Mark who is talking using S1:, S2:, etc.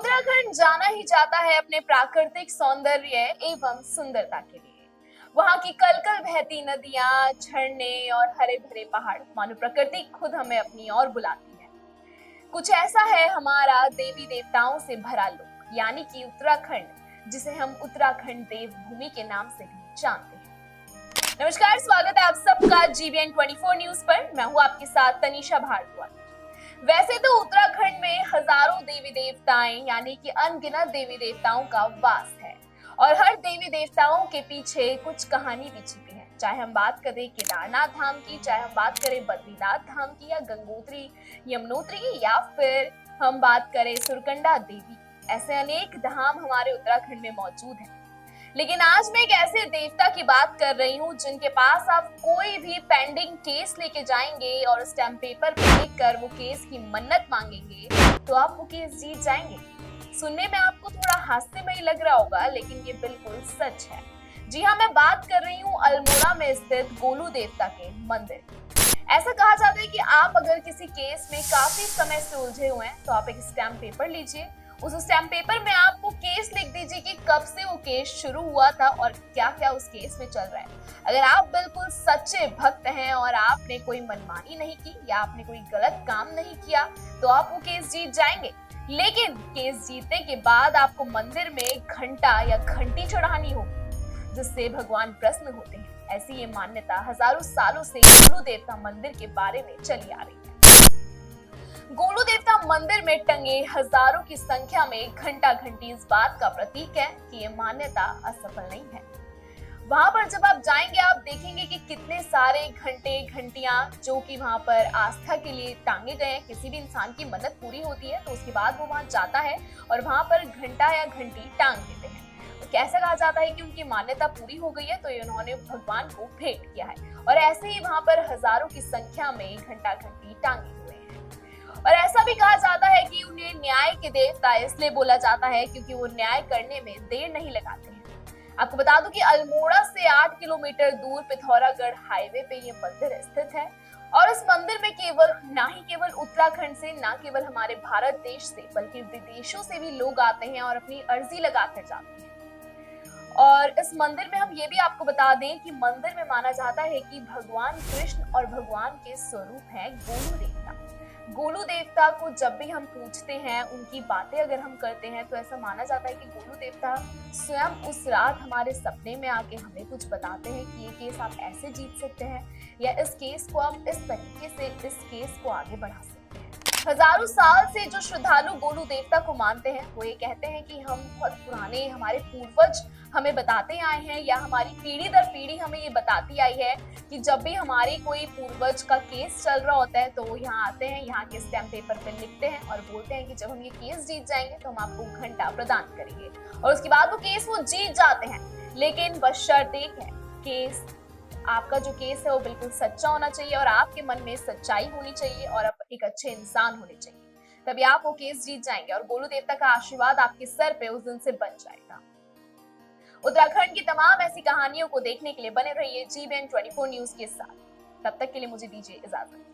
S1: उत्तराखंड जाना ही जाता है अपने प्राकृतिक सौंदर्य एवं सुंदरता के लिए। वहाँ की कलकल बहती नदियां, झरने और हरे भरे पहाड़ मानो प्रकृति खुद हमें अपनी ओर बुलाती है। कुछ ऐसा है हमारा देवी देवताओं से भरा लोक, यानी कि उत्तराखंड, जिसे हम उत्तराखंड देव भूमि के नाम से भी जानते हैं। नमस्कार, स्वागत है आप सबका GBN 24 न्यूज पर। मैं हूँ आपके साथ तनीषा भारद्वाज। वैसे तो उत्तराखंड में हजारों देवी देवताएं यानी कि अनगिनत देवी देवताओं का वास है और हर देवी देवताओं के पीछे कुछ कहानी भी छिपी है। चाहे हम बात करें केदारनाथ धाम की, चाहे हम बात करें बद्रीनाथ धाम की, या गंगोत्री यमुनोत्री की, या फिर हम बात करें सुरकंडा देवी, ऐसे अनेक धाम हमारे उत्तराखंड में मौजूद है। लेकिन आज मैं एक ऐसे देवता की बात कर रही हूँ जिनके पास आप कोई भी पेंडिंग केस लेके जाएंगे और स्टैम्प पेपर पे लिखकर वो केस की मन्नत मांगेंगे तो आप वो केस जीत जाएंगे। सुनने में आपको थोड़ा हास्यमय लग रहा होगा, लेकिन ये बिल्कुल सच है। जी हाँ, मैं बात कर रही हूँ अल्मोड़ा में स्थित गोलू देवता के मंदिर। ऐसा कहा जाता है कि आप अगर किसी केस में काफी समय से उलझे हुए हैं तो आप एक स्टैम्प पेपर लीजिए। उस स्टैम्प पेपर में आप वो केस लिख दीजिए कि कब से वो केस शुरू हुआ था और क्या क्या उस केस में चल रहा है। अगर आप बिल्कुल सच्चे भक्त हैं और आपने कोई मनमानी नहीं की या आपने कोई गलत काम नहीं किया तो आप वो केस जीत जाएंगे। लेकिन केस जीतने के बाद आपको मंदिर में घंटा या घंटी चढ़ानी होगी, जिससे भगवान प्रसन्न होते हैं। ऐसी ये मान्यता हजारों सालों से गोलू देवता मंदिर के बारे में चली आ रही है। गोलू देवता मंदिर में टंगे हजारों की संख्या में घंटा घंटी इस बात का प्रतीक है कि ये मान्यता असफल नहीं है। वहां पर जब आप जाएंगे आप देखेंगे कि कितने सारे घंटे घंटियां जो कि वहां पर आस्था के लिए टांगे गए हैं। किसी भी इंसान की मन्नत पूरी होती है तो उसके बाद वो वहां जाता है और वहां पर घंटा या घंटी टांग देते हैं। तो कैसा कहा जाता है कि उनकी मान्यता पूरी हो गई है तो इन्होंने भगवान को भेंट किया है। और ऐसे ही वहां पर हजारों की संख्या में घंटा घंटी टांगे हुए हैं। और ऐसा भी कहा जाता है कि उन्हें न्याय के देवता इसलिए बोला जाता है क्योंकि वो न्याय करने में देर नहीं लगाते हैं। आपको बता दूं कि अल्मोड़ा से 8 किलोमीटर दूर पिथौरागढ़ हाईवे पे ये मंदिर स्थित है। और इस मंदिर में केवल उत्तराखंड से, ना केवल हमारे भारत देश से, बल्कि विदेशों से भी लोग आते हैं और अपनी अर्जी लगाकर जाते हैं। और इस मंदिर में हम ये भी आपको बता दें कि मंदिर में माना जाता है कि भगवान कृष्ण और भगवान के स्वरूप है गोलू देवता। गोलू देवता को जब भी हम पूछते हैं, उनकी बातें अगर हम करते हैं तो ऐसा माना जाता है कि गोलू देवता स्वयं उस रात हमारे सपने में आके हमें कुछ बताते हैं कि ये केस आप ऐसे जीत सकते हैं या इस केस को आप इस तरीके से इस केस को आगे बढ़ा सकते हैं। हजारों साल से जो श्रद्धालु गोलू देवता को मानते हैं वो ये कहते हैं कि हम बहुत पुराने, हमारे पूर्वज हमें बताते आए हैं या हमारी पीढ़ी दर पीढ़ी हमें ये बताती आई है कि जब भी हमारी कोई पूर्वज का केस चल रहा होता है तो वो यहाँ आते हैं, यहाँ के स्टैम्प पेपर पे लिखते हैं और बोलते हैं कि जब हम ये केस जीत जाएंगे तो हम आपको घंटा प्रदान करेंगे। और उसके बाद वो केस वो जीत जाते हैं। लेकिन बशर्त एक है, केस आपका जो केस है वो बिल्कुल सच्चा होना चाहिए और आपके मन में सच्चाई होनी चाहिए और आप एक अच्छे इंसान होने चाहिए, तभी आप वो केस जीत जाएंगे और गोलू देवता का आशीर्वाद आपके सर पे उस दिन से बन जाएगा। उत्तराखंड की तमाम ऐसी कहानियों को देखने के लिए बने रहिए GBN 24 न्यूज के साथ। तब तक के लिए मुझे दीजिए इजाजत।